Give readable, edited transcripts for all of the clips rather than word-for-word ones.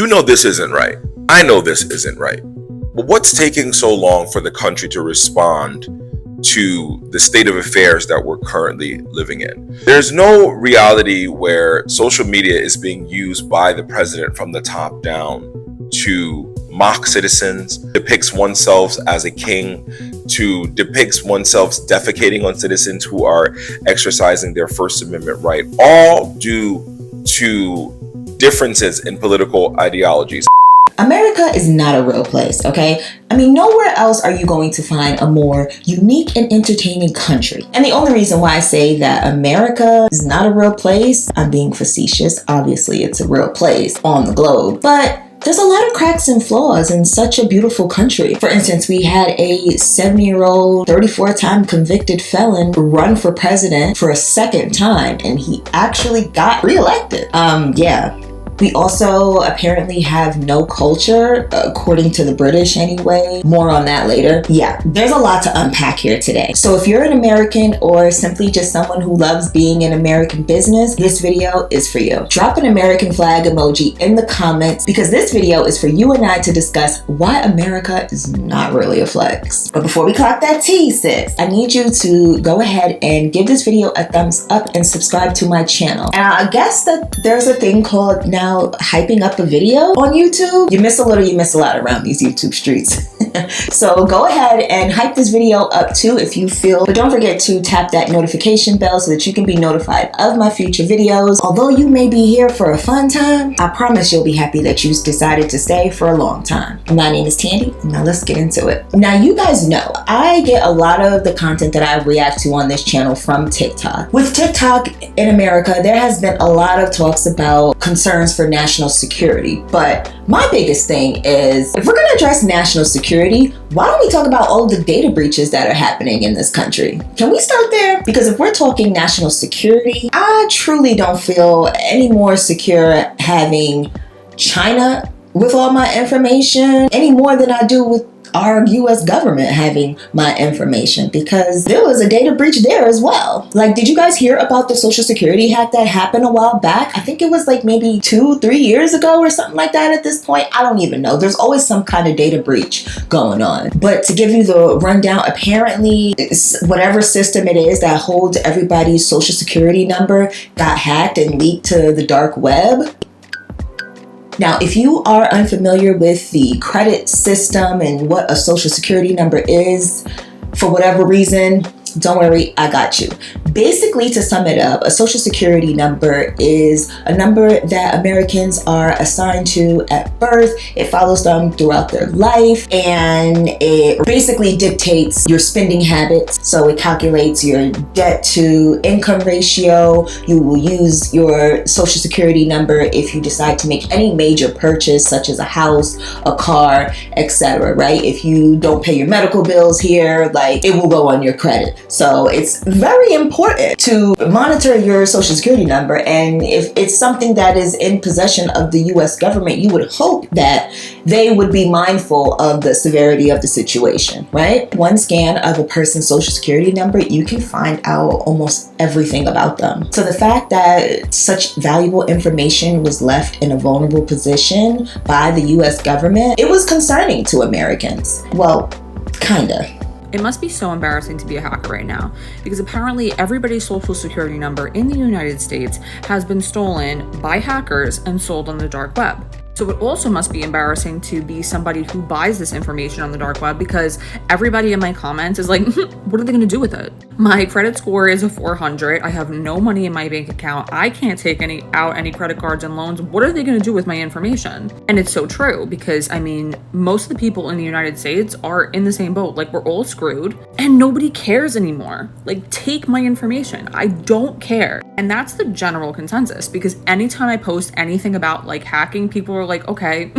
You know this isn't right. I know this isn't right. But what's taking so long for the country to respond to the state of affairs that we're currently living in? There's no reality where social media is being used by the president from the top down to mock citizens, depicts oneself as a king, to depicts oneself defecating on citizens who are exercising their First Amendment right, all due to differences in political ideologies. America is not a real place, okay? I mean, nowhere else are you going to find a more unique and entertaining country. And the only reason why I say that America is not a real place, I'm being facetious. Obviously, it's a real place on the globe, but there's a lot of cracks and flaws in such a beautiful country. For instance, we had a 70-year-old, 34-time convicted felon run for president for a second time, and he actually got reelected. Yeah. We also apparently have no culture, according to the British anyway. More on that later. Yeah, there's a lot to unpack here today. So if you're an American or simply just someone who loves being in American business, this video is for you. Drop an American flag emoji in the comments because this video is for you and I to discuss why America is not really a flex. But before we clock that T, sis, I need you to go ahead and give this video a thumbs up and subscribe to my channel. And I guess that there's a thing called now hyping up a video on YouTube. You miss a little, you miss a lot around these YouTube streets. So go ahead and hype this video up too if you feel, but don't forget to tap that notification bell so that you can be notified of my future videos. Although you may be here for a fun time, I promise you'll be happy that you decided to stay for a long time. My name is Tandy. Now let's get into it. Now you guys know I get a lot of the content that I react to on this channel from TikTok. With TikTok in America, there has been a lot of talks about concerns for national security, but my biggest thing is if we're going to address national security, why don't we talk about all of the data breaches that are happening in this country? Can we start there? Because if we're talking national security, I truly don't feel any more secure having China with all my information any more than I do with our US government having my information, because there was a data breach there as well. Like, did you guys hear about the Social Security hack that happened a while back? I think it was like maybe 2-3 years ago or something like that at this point. I don't even know. There's always some kind of data breach going on. But to give you the rundown, apparently whatever system it is that holds everybody's Social Security number got hacked and leaked to the dark web. Now, if you are unfamiliar with the credit system and what a Social Security number is, for whatever reason, don't worry, I got you. Basically, to sum it up, a Social Security number is a number that Americans are assigned to at birth. It follows them throughout their life, and it basically dictates your spending habits. So it calculates your debt to income ratio. You will use your Social Security number if you decide to make any major purchase, such as a house, a car, etc., right? If you don't pay your medical bills here, like, it will go on your credit. So it's very important to monitor your Social Security number, and if it's something that is in possession of the US government, you would hope that they would be mindful of the severity of the situation, right? One scan of a person's Social Security number, you can find out almost everything about them. So the fact that such valuable information was left in a vulnerable position by the US government, it was concerning to Americans. Well, kinda. It must be so embarrassing to be a hacker right now, because apparently everybody's Social Security number in the United States has been stolen by hackers and sold on the dark web. So it also must be embarrassing to be somebody who buys this information on the dark web, because everybody in my comments is like, what are they going to do with it? My credit score is a 400. I have no money in my bank account. I can't take out any credit cards and loans. What are they going to do with my information? And it's so true, because I mean, most of the people in the United States are in the same boat. Like, we're all screwed and nobody cares anymore. Like, take my information. I don't care. And that's the general consensus, because anytime I post anything about like hacking, people are like, okay,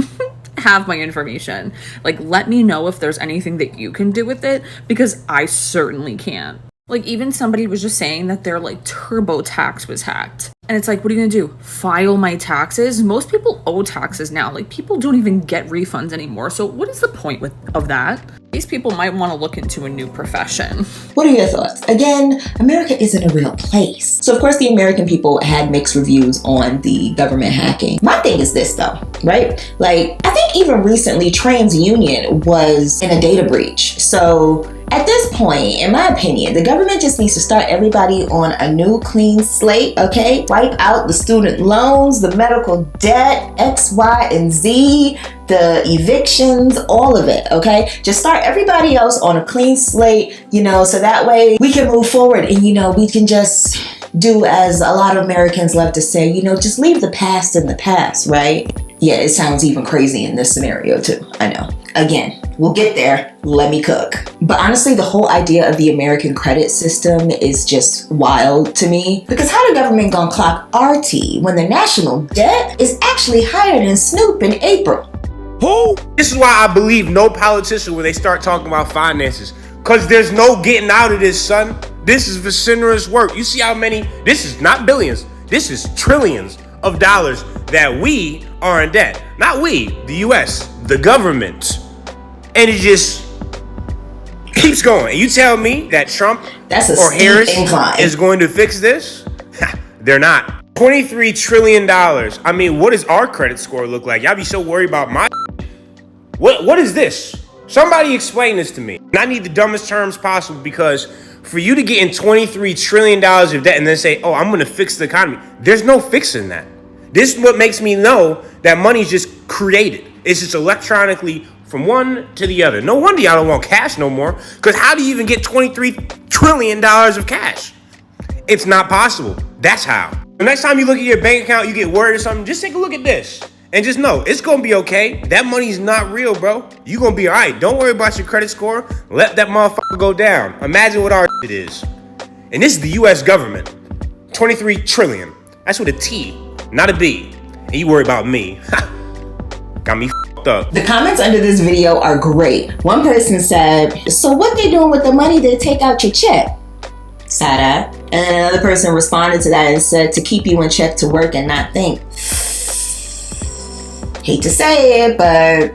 have my information. Like, let me know if there's anything that you can do with it, because I certainly can't. Like, even somebody was just saying that their like TurboTax was hacked. And it's like, what are you gonna do? File my taxes? Most people owe taxes now. Like, people don't even get refunds anymore. So what is the point of that? these people might want to look into a new profession. What are your thoughts? Again, America isn't a real place. So of course the American people had mixed reviews on the government hacking. My thing is this though, right? Like, I think even recently TransUnion was in a data breach. So at this point, in my opinion, the government just needs to start everybody on a new clean slate, okay? Wipe out the student loans, the medical debt, X, Y, and Z, the evictions, all of it, okay? Just start everybody else on a clean slate, you know, so that way we can move forward and, you know, we can just do as a lot of Americans love to say, you know, just leave the past in the past, right? Yeah, it sounds even crazy in this scenario too, I know. Again, we'll get there. Let me cook. But honestly, the whole idea of the American credit system is just wild to me. Because how the government gonna clock our tea when the national debt is actually higher than Snoop in April? Who? This is why I believe no politician when they start talking about finances. Because there's no getting out of this, son. This is vociferous work. You see how many? This is not billions. This is trillions of dollars that we are in debt. Not we, the US, the government. And it just keeps going. And you tell me that Trump or Harris is going to fix this? They're not. $23 trillion. I mean, what does our credit score look like? Y'all be so worried about my What is this? Somebody explain this to me. And I need the dumbest terms possible, because for you to get in $23 trillion of debt and then say, oh, I'm going to fix the economy. There's no fixing that. This is what makes me know that money's just created. It's just electronically from one to the other. No wonder y'all don't want cash no more, because how do you even get $23 trillion of cash? It's not possible. That's how. The next time you look at your bank account, you get worried or something, just take a look at this and just know it's going to be okay. That money's not real, bro. You're going to be all right. Don't worry about your credit score. Let that motherfucker go down. Imagine what our shit is. And this is the US government. 23 trillion. That's with a T, not a B. And you worry about me. Got me f***ed up. The comments under this video are great. One person said, so what they doing with the money they take out your check? Side eye. And then another person responded to that and said, to keep you in check to work and not think. Hate to say it, but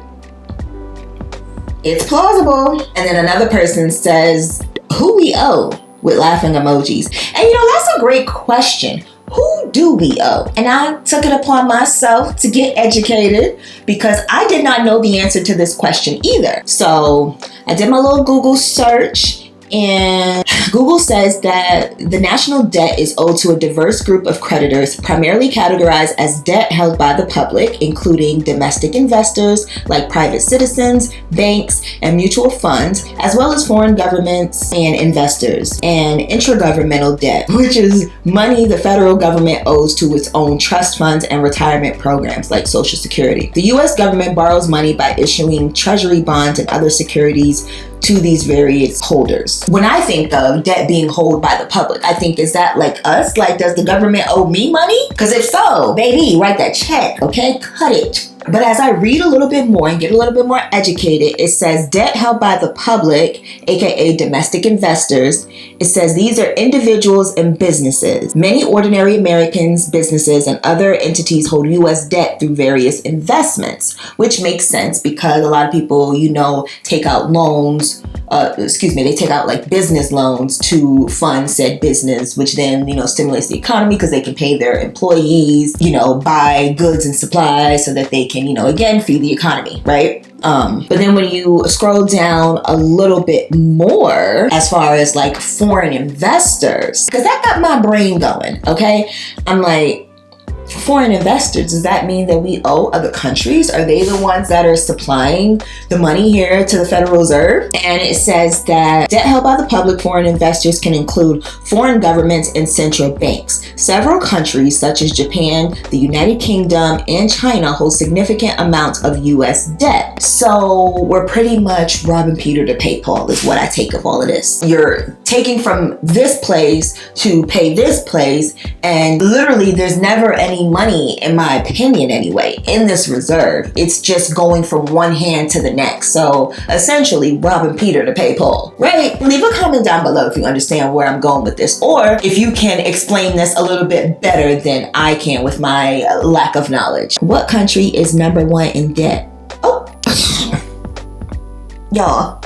it's plausible. And then another person says, who we owe? With laughing emojis. And you know, that's a great question. Who do we owe? And I took it upon myself to get educated, because I did not know the answer to this question either. So I did my little Google search, and Google says that the national debt is owed to a diverse group of creditors, primarily categorized as debt held by the public, including domestic investors like private citizens, banks, and mutual funds, as well as foreign governments and investors, and intragovernmental debt, which is money the federal government owes to its own trust funds and retirement programs like Social Security. The US government borrows money by issuing treasury bonds and other securities to these various holders. When I think of debt being held by the public, I think, is that like us? Like, does the government owe me money? Because if so, baby, write that check, okay? Cut it. But as I read a little bit more and get a little bit more educated, it says debt held by the public, aka domestic investors. It says these are individuals and businesses. Many ordinary Americans, businesses, and other entities hold U.S. debt through various investments, which makes sense because a lot of people, you know, take out loans. They take out like business loans to fund said business, which then, you know, stimulates the economy because they can pay their employees, you know, buy goods and supplies so that they can, you know, again, feed the economy, right? But then when you scroll down a little bit more, as far as like foreign investors, because that got my brain going, okay? I'm like, foreign investors, does that mean that we owe other countries? Are they the ones that are supplying the money here to the Federal Reserve? And it says that debt held by the public, foreign investors can include foreign governments and central banks. Several countries such as Japan, the United Kingdom, and China hold significant amounts of US debt. So we're pretty much robbing Peter to pay Paul is what I take of all of this. You're taking from this place to pay this place, and literally there's never any money, in my opinion anyway, in this reserve. It's just going from one hand to the next. So essentially robbing Peter to pay Paul, right? Leave a comment down below if you understand where I'm going with this, or if you can explain this a little bit better than I can with my lack of knowledge. What country is number one in debt? Oh, y'all,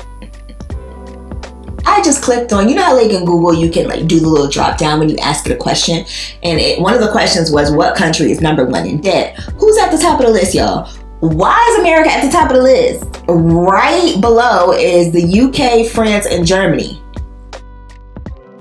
I just clicked on, you know how like in Google you can like do the little drop down when you ask it a question, and one of the questions was, what country is number 1 in debt? Who's at the top of the list, y'all? Why is America at the top of the list? Right below is the UK, France, and Germany.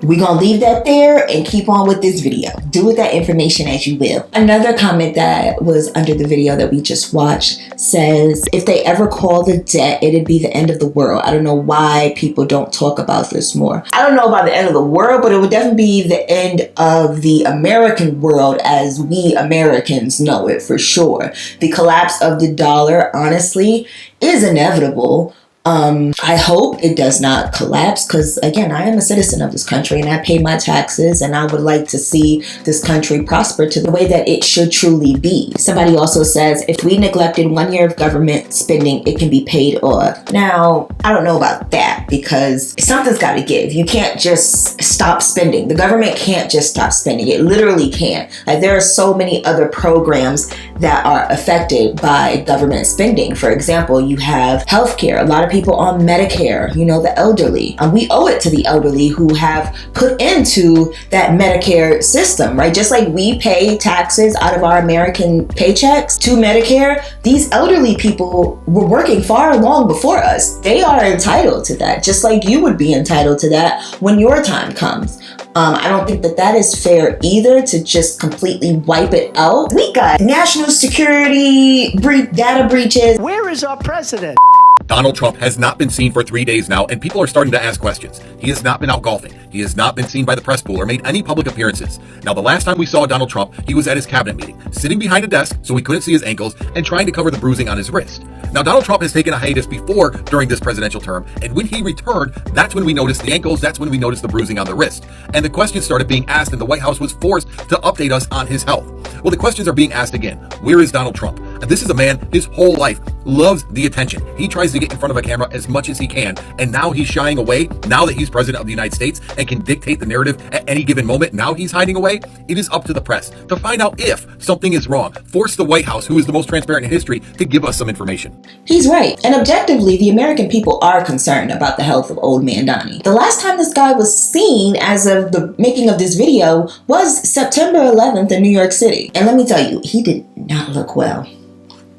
We're gonna leave that there and keep on with this video. Do with that information as you will. Another comment that was under the video that we just watched says, if they ever call the debt, it'd be the end of the world. I don't know why people don't talk about this more. I don't know about the end of the world, but it would definitely be the end of the American world as we Americans know it, for sure. The collapse of the dollar, honestly, is inevitable. I hope it does not collapse because, again, I am a citizen of this country and I pay my taxes, and I would like to see this country prosper to the way that it should truly be. Somebody also says, if we neglected 1 year of government spending, it can be paid off. Now, I don't know about that because something's got to give. You can't just stop spending. The government can't just stop spending. It literally can't. Like, there are so many other programs that are affected by government spending. For example, you have healthcare. A lot of people on Medicare, you know, the elderly. We owe it to the elderly who have put into that Medicare system, right? Just like we pay taxes out of our American paychecks to Medicare, these elderly people were working far long before us. They are entitled to that, just like you would be entitled to that when your time comes. I don't think that that is fair either, to just completely wipe it out. We got national security data breaches. Where is our president? Donald Trump has not been seen for 3 days now, and people are starting to ask questions. He has not been out golfing. He has not been seen by the press pool or made any public appearances. Now, the last time we saw Donald Trump, he was at his cabinet meeting, sitting behind a desk so we couldn't see his ankles and trying to cover the bruising on his wrist. Now, Donald Trump has taken a hiatus before during this presidential term, and when he returned, that's when we noticed the ankles, that's when we noticed the bruising on the wrist. And the questions started being asked, and the White House was forced to update us on his health. Well, the questions are being asked again. Where is Donald Trump? And this is a man, his whole life, loves the attention. He tries to get in front of a camera as much as he can, and now he's shying away. Now that he's president of the United States and can dictate the narrative at any given moment, now he's hiding away. It is up to the press to find out if something is wrong. Force the White House, who is the most transparent in history, to give us some information. He's right. And objectively, the American people are concerned about the health of old man Donnie. The last time this guy was seen, as of the making of this video, was September 11th in New York City. And let me tell you, he did not look well.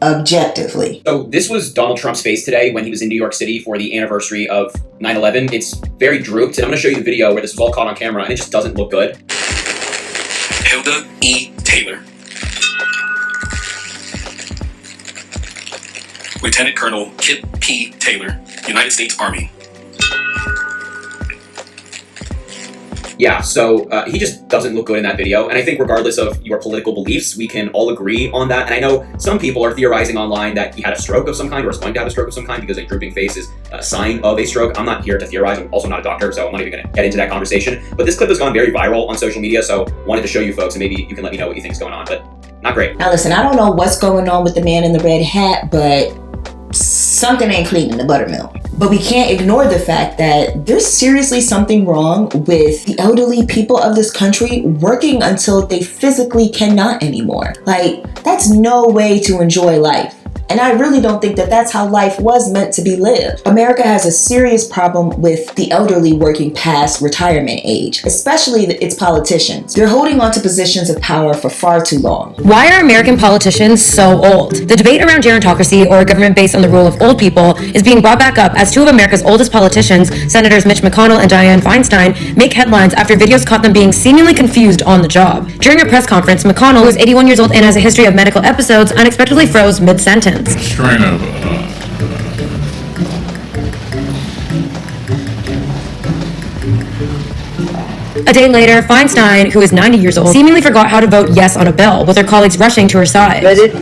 Objectively. So this was Donald Trump's face today when he was in New York City for the anniversary of 9/11. It's very drooped. And I'm going to show you the video where this was all caught on camera, and it just doesn't look good. Hilda E. Taylor. Lieutenant Colonel Kip P. Taylor, United States Army. Yeah, so he just doesn't look good in that video. And I think regardless of your political beliefs, we can all agree on that. And I know some people are theorizing online that he had a stroke of some kind or is going to have a stroke of some kind because a drooping face is a sign of a stroke. I'm not here to theorize. I'm also not a doctor, so I'm not even going to get into that conversation. But this clip has gone very viral on social media, so wanted to show you folks, and maybe you can let me know what you think is going on. But not great. Now listen, I don't know what's going on with the man in the red hat, but something ain't clean in the buttermilk. But we can't ignore the fact that there's seriously something wrong with the elderly people of this country working until they physically cannot anymore. Like, that's no way to enjoy life. And I really don't think that that's how life was meant to be lived. America has a serious problem with the elderly working past retirement age, especially its politicians. They're holding on to positions of power for far too long. Why are American politicians so old? The debate around gerontocracy, or a government based on the rule of old people, is being brought back up as two of America's oldest politicians, Senators Mitch McConnell and Dianne Feinstein, make headlines after videos caught them being seemingly confused on the job. During a press conference, McConnell, who is 81 years old and has a history of medical episodes, unexpectedly froze mid-sentence. Strain of A day later, Feinstein, who is 90 years old, seemingly forgot how to vote yes on a bill, with her colleagues rushing to her side. Read it?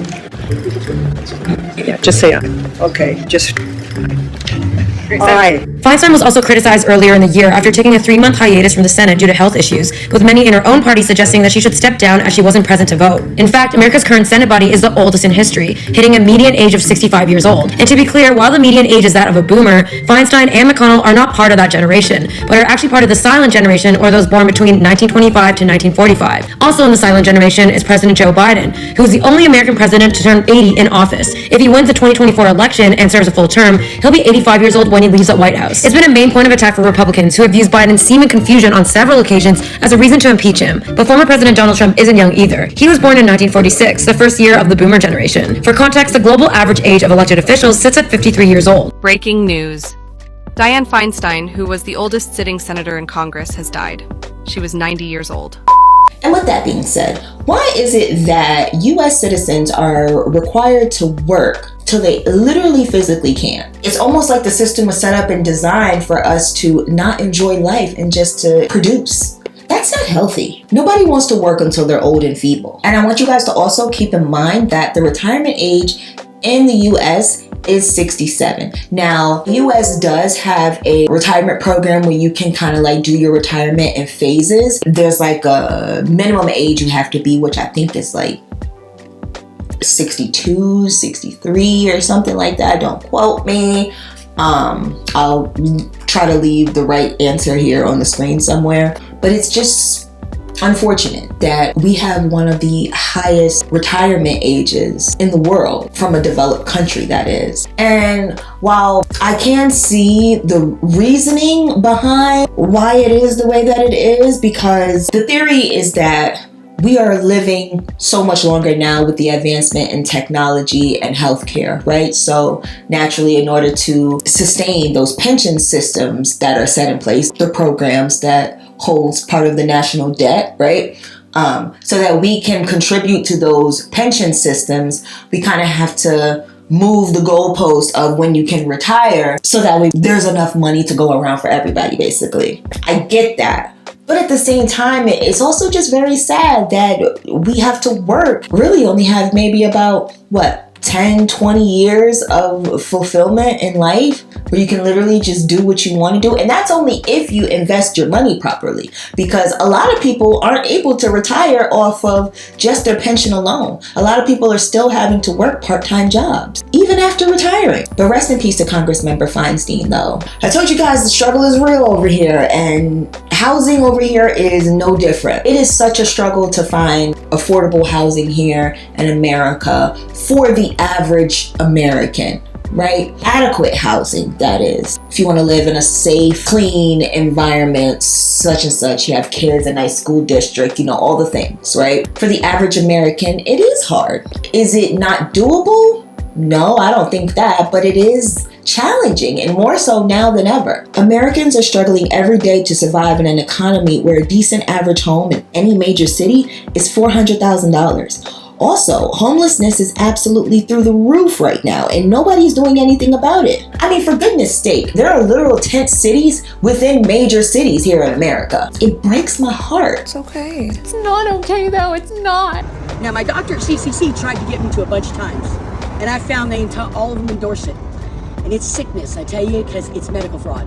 Yeah, just say aye. Okay, just aye. Feinstein was also criticized earlier in the year after taking a 3-month hiatus from the Senate due to health issues, with many in her own party suggesting that she should step down as she wasn't present to vote. In fact, America's current Senate body is the oldest in history, hitting a median age of 65 years old. And to be clear, while the median age is that of a boomer, Feinstein and McConnell are not part of that generation, but are actually part of the silent generation, or those born between 1925 to 1945. Also in the silent generation is President Joe Biden, who is the only American president to turn 80 in office. If he wins the 2024 election and serves a full term, he'll be 85 years old when when he leaves the White House. It's been a main point of attack for Republicans who have used Biden's seeming confusion on several occasions as a reason to impeach him. But former President Donald Trump isn't young either. He was born in 1946, the first year of the boomer generation. For context, the global average age of elected officials sits at 53 years old. Breaking news. Dianne Feinstein, who was the oldest sitting senator in Congress, has died. She was 90 years old. And with that being said, why is it that U.S. citizens are required to work till they literally physically can't? It's almost like the system was set up and designed for us to not enjoy life and just to produce. That's not healthy. Nobody wants to work until they're old and feeble. And I want you guys to also keep in mind that the retirement age in the U.S. is 67. Now, the U.S. does have a retirement program where you can kind of like do your retirement in phases. There's like a minimum age you have to be, which I think is like 62, 63 or something like that. Don't quote me. I'll try to leave the right answer here on the screen somewhere. But it's just unfortunate that we have one of the highest retirement ages in the world, from a developed country, that is. And while I can see the reasoning behind why it is the way that it is, because the theory is that we are living so much longer now with the advancement in technology and healthcare, right? So naturally, in order to sustain those pension systems that are set in place, the programs that holds part of the national debt, right? So that we can contribute to those pension systems, we kind of have to move the goalpost of when you can retire so that there's enough money to go around for everybody, basically. I get that. But at the same time, it's also just very sad that we have to work, really only have maybe about, 10, 20 years of fulfillment in life where you can literally just do what you want to do. And that's only if you invest your money properly, because a lot of people aren't able to retire off of just their pension alone. A lot of people are still having to work part-time jobs, even after retiring. But rest in peace to Congressmember Feinstein, though. I told you guys the struggle is real over here, and housing over here is no different. It is such a struggle to find affordable housing here in America for the average American, right? Adequate housing, that is. If you want to live in a safe, clean environment, such and such, you have kids, a nice school district, all the things, right? For the average American, it is hard. Is it not doable? No, I don't think that, but it is challenging, and more so now than ever. Americans are struggling every day to survive in an economy where a decent average home in any major city is $400,000. Also, homelessness is absolutely through the roof right now, and nobody's doing anything about it. I mean, for goodness sake, there are literal tent cities within major cities here in America. It breaks my heart. It's okay. It's not okay, though. It's not. Now, my doctor at CCC tried to get me to a bunch of times, and I found all of them endorse it. And it's sickness, I tell you, because it's medical fraud.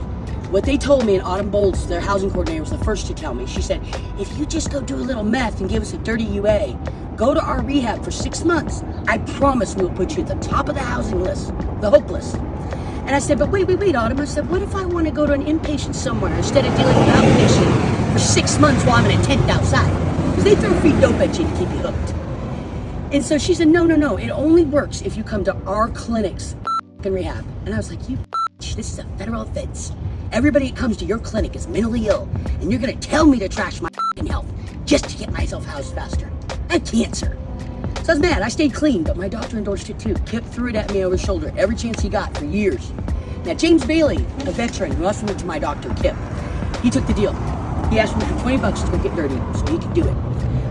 What they told me, in Autumn Bowles, their housing coordinator, was the first to tell me. She said, if you just go do a little meth and give us a dirty UA, go to our rehab for 6 months, I promise we'll put you at the top of the housing list, the hopeless. And I said, but wait, Autumn. I said, what if I want to go to an inpatient somewhere instead of dealing with an outpatient for 6 months while I'm in a tent outside? Because they throw free dope at you to keep you hooked. And so she said, no, it only works if you come to our clinics in rehab. And I was like, this is a federal offense. Everybody that comes to your clinic is mentally ill, and you're gonna tell me to trash my health just to get myself housed faster. I have cancer. So I was mad. I stayed clean, but my doctor endorsed it too. Kip threw it at me over his shoulder every chance he got for years. Now, James Bailey, a veteran who also went to my doctor, Kip, he took the deal. He asked me for $20 to go get dirty so he could do it.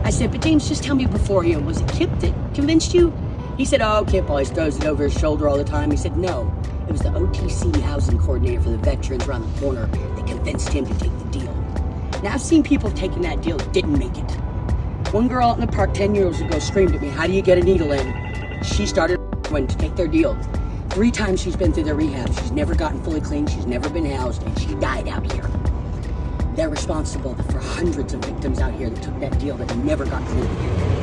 I said, but James, just tell me before you, was it Kip that convinced you? He said, oh, Kip always throws it over his shoulder all the time. He said, no, it was the OTC housing coordinator for the veterans around the corner that convinced him to take the deal. Now, I've seen people taking that deal that didn't make it. One girl out in the park 10 years ago screamed at me, how do you get a needle in? She started when to take their deal. 3 times she's been through their rehab. She's never gotten fully clean. She's never been housed, and she died out here. They're responsible for hundreds of victims out here that took that deal that never got clean.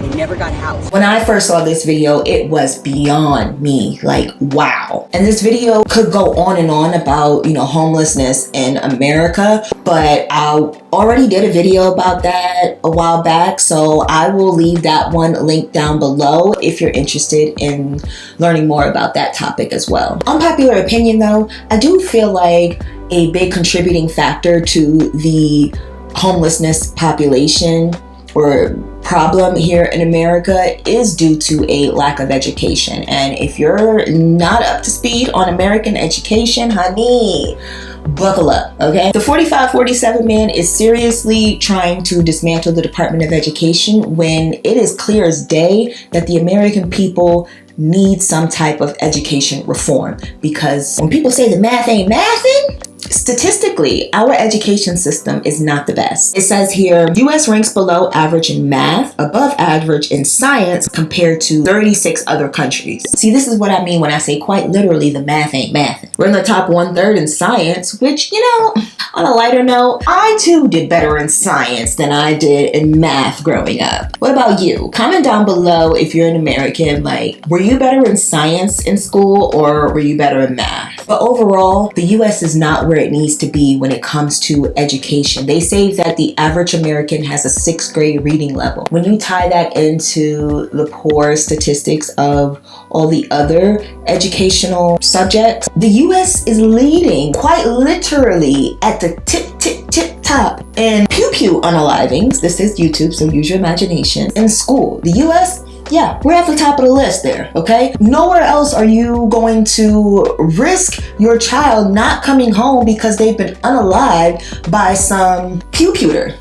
They never got housed. When I first saw this video, it was beyond me. Like, wow. And this video could go on and on about, homelessness in America, but I already did a video about that a while back, so I will leave that one linked down below if you're interested in learning more about that topic as well. Unpopular opinion though, I do feel like a big contributing factor to the homelessness population or problem here in America is due to a lack of education. And if you're not up to speed on American education, honey, buckle up, okay? The 4547 man is seriously trying to dismantle the Department of Education when it is clear as day that the American people need some type of education reform. Because when people say the math ain't mathing, statistically, our education system is not the best. It says here, U.S. ranks below average in math, above average in science compared to 36 other countries. See, this is what I mean when I say quite literally the math ain't mathing. We're in the top 1/3 in science, which, on a lighter note, I too did better in science than I did in math growing up. What about you? Comment down below if you're an American, were you better in science in school or were you better in math? But overall, the U.S. is not where it needs to be when it comes to education. They say that the average American has a 6th grade reading level. When you tie that into the poor statistics of all the other educational subjects, the U.S. is leading quite literally at the tip top in pew unalivings. This is YouTube, so use your imagination. In school, the U.S., yeah, we're at the top of the list there, okay? Nowhere else are you going to risk your child not coming home because they've been unalived by some pewter.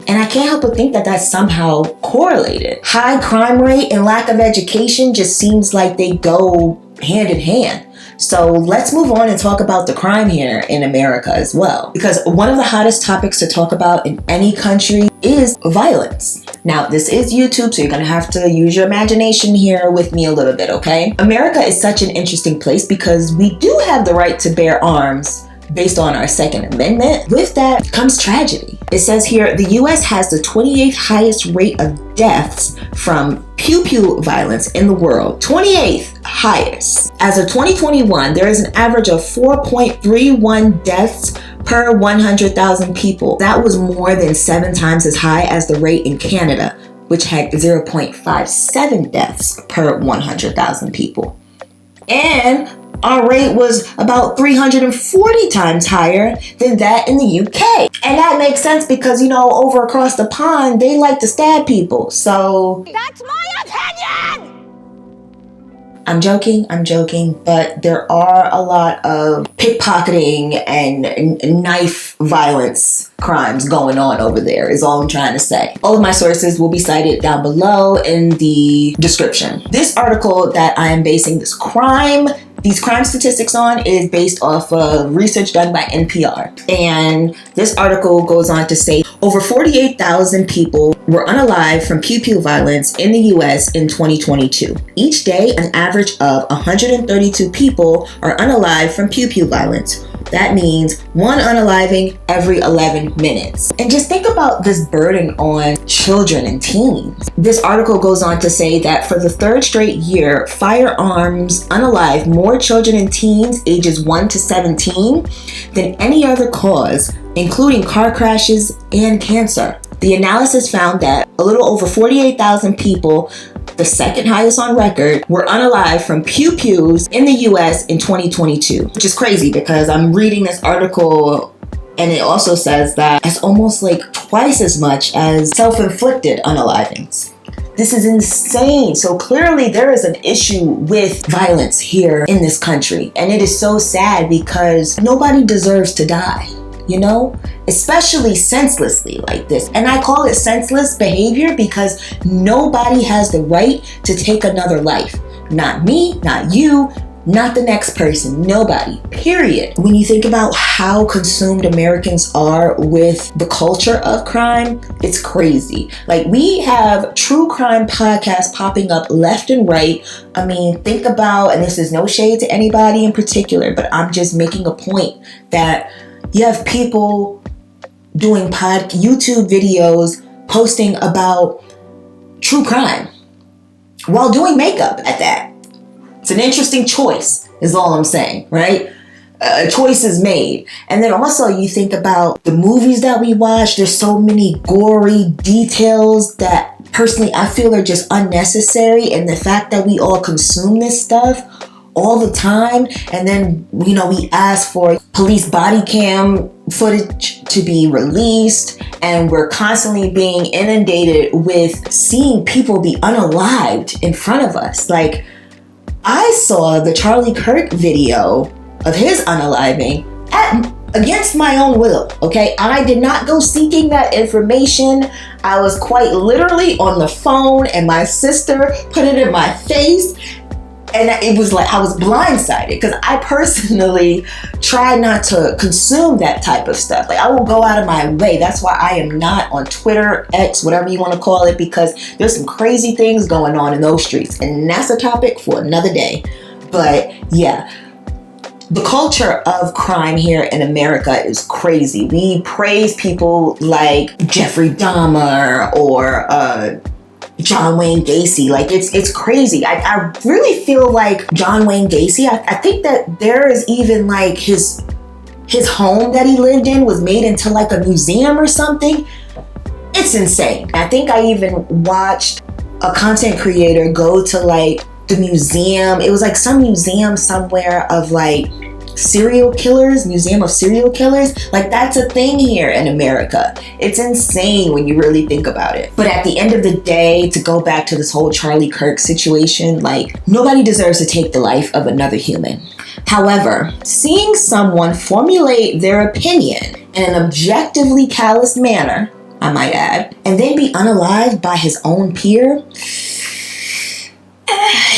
And I can't help but think that that's somehow correlated. High crime rate and lack of education just seems like they go hand in hand. So let's move on and talk about the crime here in America as well. Because one of the hottest topics to talk about in any country is violence. Now, this is YouTube, so you're gonna have to use your imagination here with me a little bit, okay? America is such an interesting place because we do have the right to bear arms based on our Second Amendment. With that comes tragedy. It says here, the US has the 28th highest rate of deaths from pew violence in the world. 28th highest. As of 2021, there is an average of 4.31 deaths per 100,000 people. That was more than 7 times as high as the rate in Canada, which had 0.57 deaths per 100,000 people. And our rate was about 340 times higher than that in the UK. And that makes sense because, over across the pond, they like to stab people. So that's my opinion! I'm joking, but there are a lot of pickpocketing and knife violence crimes going on over there, is all I'm trying to say. All of my sources will be cited down below in the description. This article that I am basing these crime statistics on is based off of research done by NPR. And this article goes on to say over 48,000 people were unalived from pew violence in the US in 2022. Each day, an average of 132 people are unalived from pew violence. That means one unaliving every 11 minutes. And just think about this burden on children and teens. This article goes on to say that for the 3rd straight year, firearms unalive more children and teens ages 1 to 17 than any other cause, including car crashes and cancer. The analysis found that a little over 48,000 people, the second highest on record, were unalived from pews in the US in 2022, which is crazy because I'm reading this article and it also says that it's almost like twice as much as self-inflicted unalivings. This is insane. So clearly there is an issue with violence here in this country. And it is so sad because nobody deserves to die, especially senselessly like this. And I call it senseless behavior because nobody has the right to take another life. Not me, not you, not the next person, nobody, period. When you think about how consumed Americans are with the culture of crime, it's crazy. We have true crime podcasts popping up left and right. I mean, think about, and this is no shade to anybody in particular, but I'm just making a point that you have people doing YouTube videos, posting about true crime while doing makeup at that. It's an interesting choice, is all I'm saying, right? A choice is made. And then also you think about the movies that we watch. There's so many gory details that personally I feel are just unnecessary. And the fact that we all consume this stuff all the time, and then, you know, we ask for police body cam footage to be released, and we're constantly being inundated with seeing people be unalived in front of us. Like, I saw the Charlie Kirk video of his unaliving against my own will, okay? I did not go seeking that information. I was quite literally on the phone, and my sister put it in my face, and it was like I was blindsided, because I personally try not to consume that type of stuff. Like, I will go out of my way. That's why I am not on Twitter, X, whatever you want to call it, because there's some crazy things going on in those streets, and that's a topic for another day. But yeah, the culture of crime here in America is crazy. We praise people like Jeffrey Dahmer or John Wayne Gacy. Like, it's crazy. I really feel like John Wayne Gacy, I think that there is even like his home that he lived in was made into like a museum or something. It's insane. I think I even watched a content creator go to like the museum. It was like some museum somewhere of like serial killers, museum of serial killers. Like, that's a thing here in America. It's insane when you really think about it. But at the end of the day, to go back to this whole Charlie Kirk situation, like, nobody deserves to take the life of another human. However, seeing someone formulate their opinion in an objectively callous manner, I might add, and then be unalived by his own peer,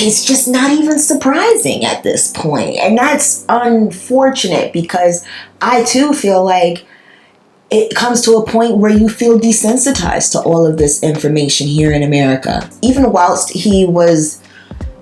it's just not even surprising at this point. And that's unfortunate, because I too feel like it comes to a point where you feel desensitized to all of this information here in America. Even whilst he was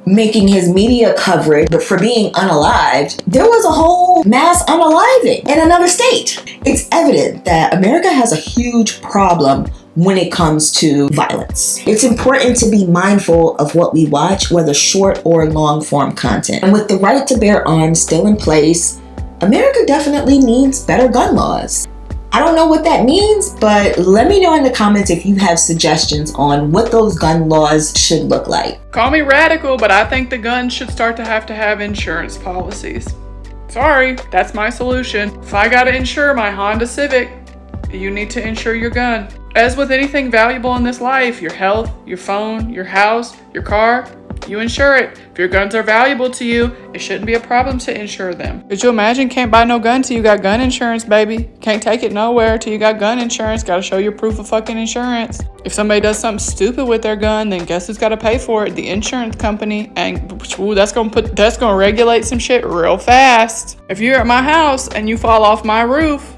making his media coverage, but for being unalived, there was a whole mass unaliving in another state. It's evident that America has a huge problem when it comes to violence. It's important to be mindful of what we watch, whether short or long form content. And with the right to bear arms still in place, America definitely needs better gun laws. I don't know what that means, but let me know in the comments if you have suggestions on what those gun laws should look like. Call me radical, but I think the guns should start to have insurance policies. Sorry, that's my solution. If I gotta insure my Honda Civic, you need to insure your gun. As with anything valuable in this life, your health, your phone, your house, your car, you insure it. If your guns are valuable to you, it shouldn't be a problem to insure them. Could you imagine? Can't buy no gun till you got gun insurance, baby. Can't take it nowhere till you got gun insurance. Gotta show your proof of fucking insurance. If somebody does something stupid with their gun, then guess who's gotta pay for it? The insurance company. And ooh, that's gonna regulate some shit real fast. If you're at my house and you fall off my roof,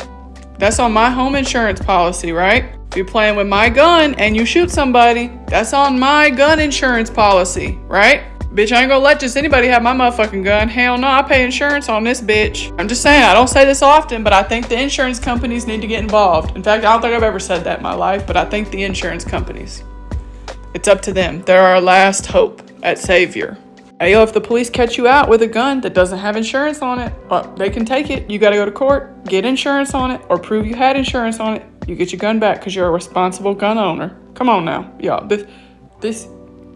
that's on my home insurance policy, right? If you're playing with my gun and you shoot somebody, that's on my gun insurance policy, right? Bitch, I ain't gonna let just anybody have my motherfucking gun. Hell no, I pay insurance on this bitch. I'm just saying, I don't say this often, but I think the insurance companies need to get involved. In fact, I don't think I've ever said that in my life, but I think the insurance companies, it's up to them. They're our last hope at savior. Hey, yo, if the police catch you out with a gun that doesn't have insurance on it, well, they can take it. You gotta go to court, get insurance on it, or prove you had insurance on it. You get your gun back because you're a responsible gun owner. Come on now. Y'all, this,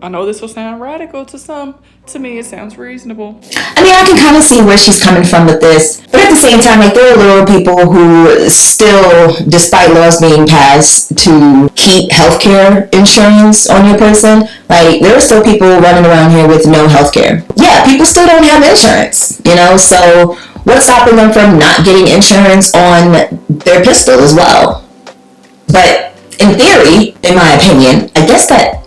I know this will sound radical to some. To me, it sounds reasonable. I mean, I can kind of see where she's coming from with this. But at the same time, like, there are little people who still, despite laws being passed to keep healthcare insurance on your person, like, there are still people running around here with no healthcare. Yeah, people still don't have insurance, you know? So what's stopping them from not getting insurance on their pistol as well? But in theory, in my opinion, I guess that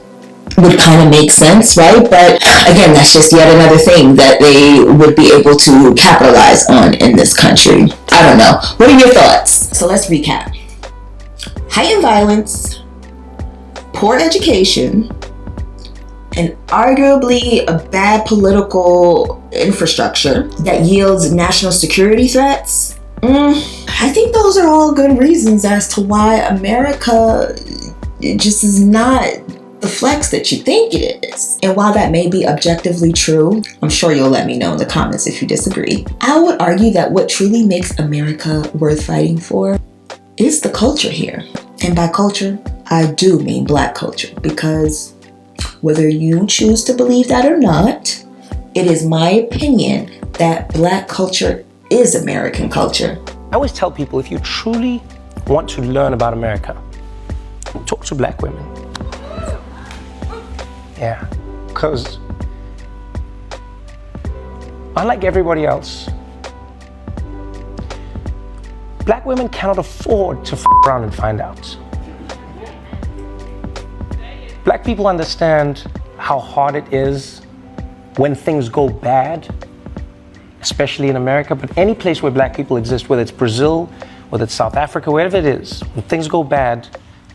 would kind of make sense, right? But again, that's just yet another thing that they would be able to capitalize on in this country. I don't know. What are your thoughts? So let's recap. Heightened violence, poor education, and arguably a bad political infrastructure that yields national security threats I think those are all good reasons as to why America just is not the flex that you think it is. And while that may be objectively true, I'm sure you'll let me know in the comments if you disagree. I would argue that what truly makes America worth fighting for is the culture here. And by culture, I do mean Black culture, because whether you choose to believe that or not, it is my opinion that Black culture is American culture. I always tell people, if you truly want to learn about America, talk to Black women. Yeah, because unlike everybody else, Black women cannot afford to f around and find out. Black people understand how hard it is when things go bad, especially in America, but any place where Black people exist, whether it's Brazil, whether it's South Africa, wherever it is, when things go bad,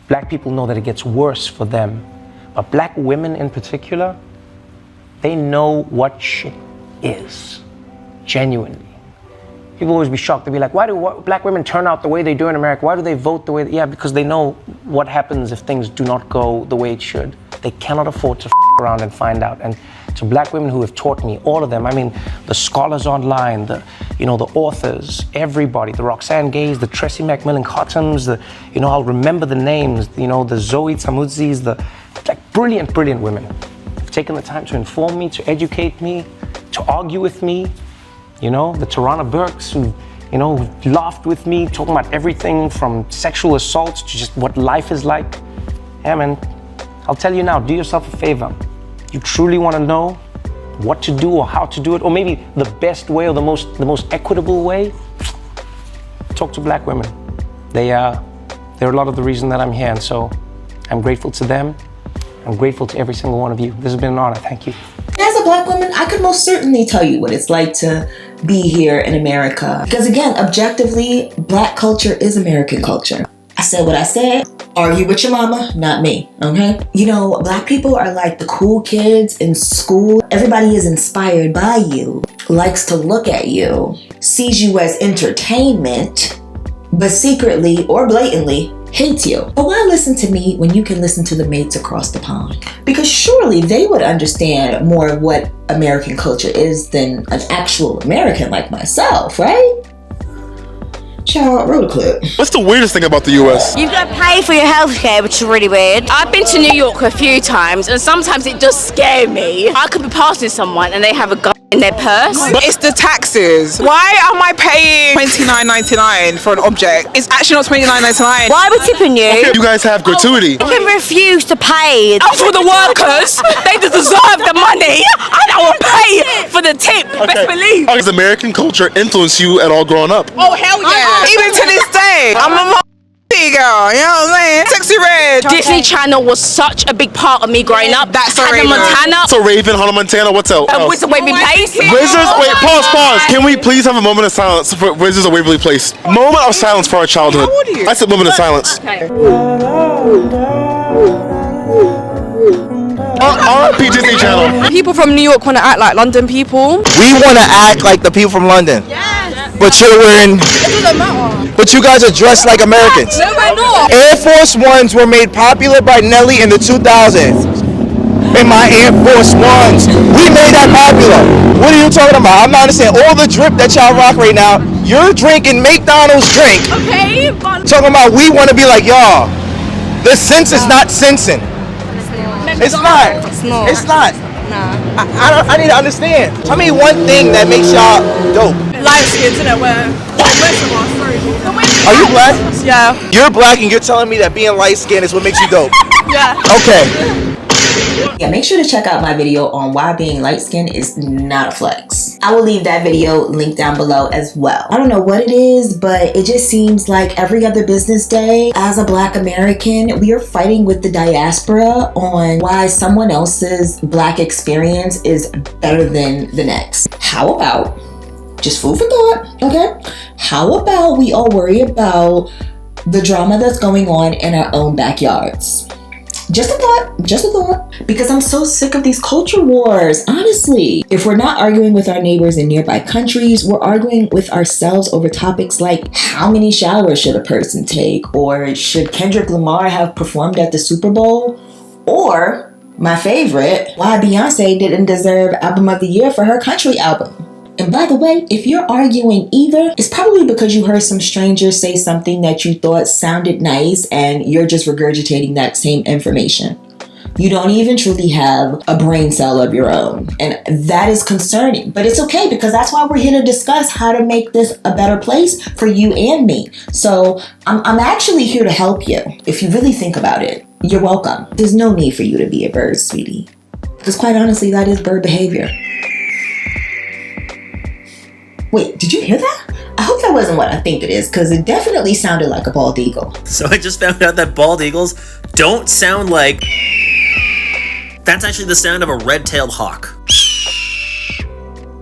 Black people know that it gets worse for them. But Black women in particular, they know what shit is, genuinely. People always be shocked. They'll be like, why do Black women turn out the way they do in America? Why do they vote the way yeah, because they know what happens if things do not go the way it should. They cannot afford to f around and find out. And to Black women who have taught me, all of them, I mean, the scholars online, the authors, everybody, the Roxanne Gays, the Tressie McMillan Cottums, I'll remember the names, the Zoe Tamudzis, like brilliant women have taken the time to inform me, to educate me, to argue with me. The Tarana Burks who laughed with me, talking about everything from sexual assaults to just what life is like. Yeah, man, I'll tell you now, do yourself a favor. You truly want to know what to do or how to do it, or maybe the best way or the most equitable way, talk to Black women. They're a lot of the reason that I'm here, and so I'm grateful to them. I'm grateful to every single one of you. This has been an honor. Thank you. As a Black woman, I could most certainly tell you what it's like to be here in America. Because again, objectively, Black culture is American culture. I said what I said. Argue with your mama, not me, okay? Black people are like the cool kids in school. Everybody is inspired by you, likes to look at you, sees you as entertainment, but secretly or blatantly hates you. But why listen to me when you can listen to the mates across the pond? Because surely they would understand more of what American culture is than an actual American like myself, right? Child, roll the clip. What's the weirdest thing about the US? You've got to pay for your healthcare, which is really weird. I've been to New York a few times, and sometimes it does scare me. I could be passing someone and they have a gun in their purse. It's the taxes. Why am I paying $29.99 for an object? It's actually not $29.99. Why are we tipping you? Okay, you guys have gratuity. You can refuse to pay. For the workers, they deserve the money. I don't want to pay for the tip. Best believe. Does American culture influence you at all growing up? Oh, hell yeah. Even to this day, I'm a girl, you know what I'm saying? Sexy Red. Disney Channel was such a big part of me growing up. That's a Hannah Montana. So Raven, Hannah Montana, what's else? Wizards of Waverly Place. Wizards, wait, pause. Can we please have a moment of silence for Wizards of Waverly Place? Moment of silence for our childhood. How old are you? I said moment of silence. Okay. R.I.P. Disney Channel. People from New York want to act like London people. We want to act like the people from London. Yes. But you're wearing... It doesn't matter. But you guys are dressed like Americans. No, we're not. Air Force Ones were made popular by Nelly in the 2000s. In my Air Force Ones, we made that popular. What are you talking about? I'm not understanding. All the drip that y'all rock right now, you're drinking McDonald's drink. Okay, but... Talking about we want to be like y'all. The sense is not sensing. It's not. It's not. Nah. I need to understand. Tell me one thing that makes y'all dope. Light skins, isn't it? Are you black? Yeah. You're black and you're telling me that being light skinned is what makes you dope. Yeah. Okay. Yeah, make sure to check out my video on why being light-skinned is not a flex. I will leave that video linked down below as well. I don't know what it is, but it just seems like every other business day, as a Black American, we are fighting with the diaspora on why someone else's Black experience is better than the next. How about, just food for thought, okay? How about we all worry about the drama that's going on in our own backyards? Just a thought, because I'm so sick of these culture wars, honestly. If we're not arguing with our neighbors in nearby countries, we're arguing with ourselves over topics like how many showers should a person take, or should Kendrick Lamar have performed at the Super Bowl, or my favorite, why Beyonce didn't deserve Album of the Year for her country album. And by the way, if you're arguing either, it's probably because you heard some stranger say something that you thought sounded nice and you're just regurgitating that same information. You don't even truly have a brain cell of your own. And that is concerning. But it's okay, because that's why we're here to discuss how to make this a better place for you and me. So I'm actually here to help you. If you really think about it, you're welcome. There's no need for you to be a bird, sweetie. Because quite honestly, that is bird behavior. Wait, did you hear that? I hope that wasn't what I think it is, because it definitely sounded like a bald eagle. So I just found out that bald eagles don't sound like... That's actually the sound of a red-tailed hawk.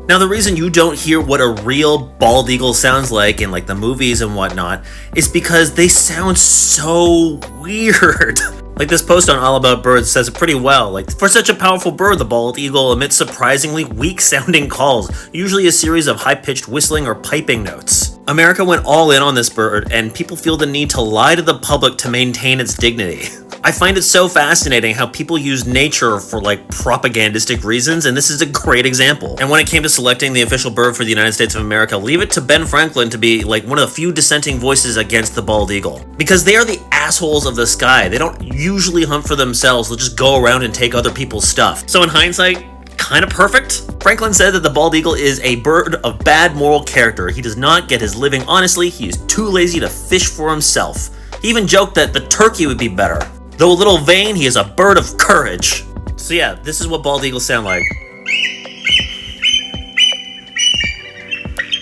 Now, the reason you don't hear what a real bald eagle sounds like in like the movies and whatnot is because they sound so weird. Like this post on All About Birds says it pretty well. Like, for such a powerful bird, the bald eagle emits surprisingly weak-sounding calls, usually a series of high-pitched whistling or piping notes. America went all in on this bird, and people feel the need to lie to the public to maintain its dignity. I find it so fascinating how people use nature for like propagandistic reasons, and this is a great example. And when it came to selecting the official bird for the United States of America, leave it to Ben Franklin to be like one of the few dissenting voices against the bald eagle. Because they are the assholes of the sky. They don't usually hunt for themselves, they'll just go around and take other people's stuff. So in hindsight, kind of perfect. Franklin said that the bald eagle is a bird of bad moral character. He does not get his living honestly, he is too lazy to fish for himself. He even joked that the turkey would be better. Though a little vain, he is a bird of courage. So yeah, this is what bald eagles sound like.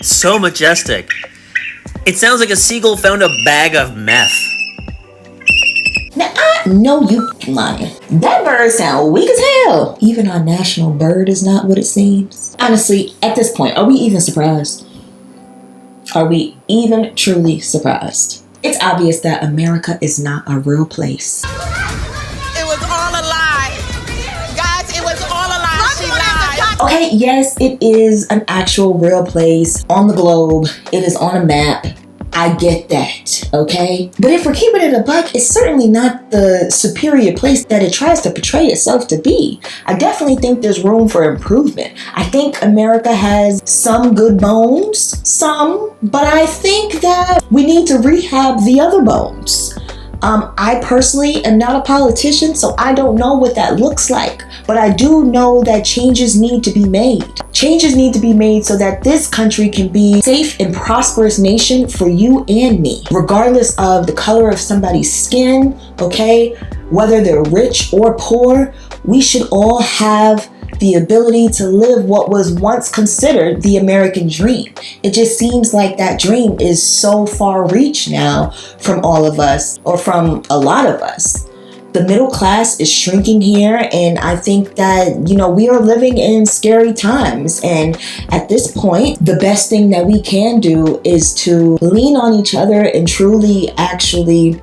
So majestic. It sounds like a seagull found a bag of meth. Now, I know you lying. That bird sound weak as hell. Even our national bird is not what it seems. Honestly, at this point, are we even surprised? Are we even truly surprised? It's obvious that America is not a real place. It was all a lie. Guys, it was all a lie. She lied. Okay, yes, it is an actual real place on the globe. It is on a map. I get that, okay? But if we're keeping it a buck, it's certainly not the superior place that it tries to portray itself to be. I definitely think there's room for improvement. I think America has some good bones, but I think that we need to rehab the other bones. I personally am not a politician, so I don't know what that looks like. But I do know that changes need to be made. Changes need to be made so that this country can be a safe and prosperous nation for you and me, regardless of the color of somebody's skin, okay? Whether they're rich or poor, we should all have the ability to live what was once considered the American dream. It just seems like that dream is so far reached now from all of us, or from a lot of us. The middle class is shrinking here, and I think that, we are living in scary times. And at this point, the best thing that we can do is to lean on each other and truly actually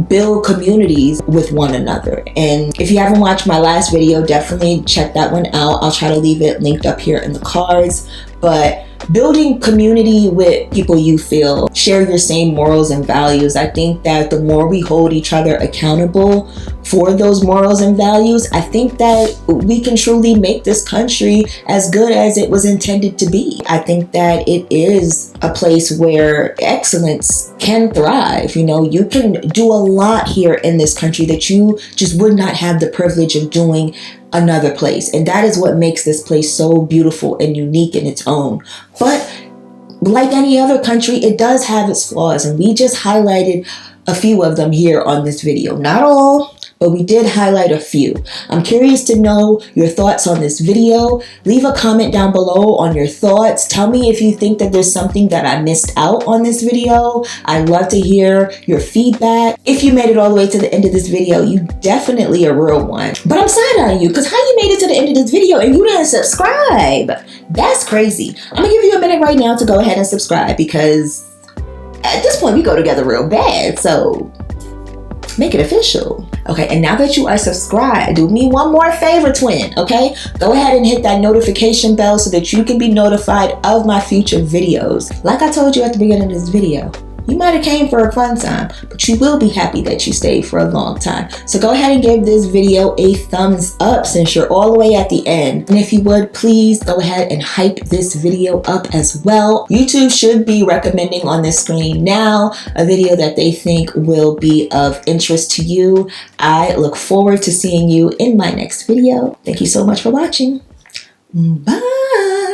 build communities with one another. And if you haven't watched my last video, definitely check that one out. I'll try to leave it linked up here in the cards. But building community with people you feel share your same morals and values, I think that the more we hold each other accountable for those morals and values, I think that we can truly make this country as good as it was intended to be. I think that it is a place where excellence can thrive. You can do a lot here in this country that you just would not have the privilege of doing another place. And that is what makes this place so beautiful and unique in its own. But like any other country, it does have its flaws, and we just highlighted a few of them here on this video. Not all, but we did highlight a few. I'm curious to know your thoughts on this video. Leave a comment down below on your thoughts. Tell me if you think that there's something that I missed out on this video. I'd love to hear your feedback. If you made it all the way to the end of this video, you definitely a real one. But I'm side-eyeing you, because how you made it to the end of this video and you didn't subscribe? That's crazy. I'm gonna give you a minute right now to go ahead and subscribe, because at this point we go together real bad, so make it official. Okay, and now that you are subscribed, do me one more favor, twin, okay? Go ahead and hit that notification bell so that you can be notified of my future videos. Like I told you at the beginning of this video, you might have came for a fun time, but you will be happy that you stayed for a long time. So go ahead and give this video a thumbs up since you're all the way at the end. And if you would, please go ahead and hype this video up as well. YouTube should be recommending on this screen now a video that they think will be of interest to you. I look forward to seeing you in my next video. Thank you so much for watching. Bye.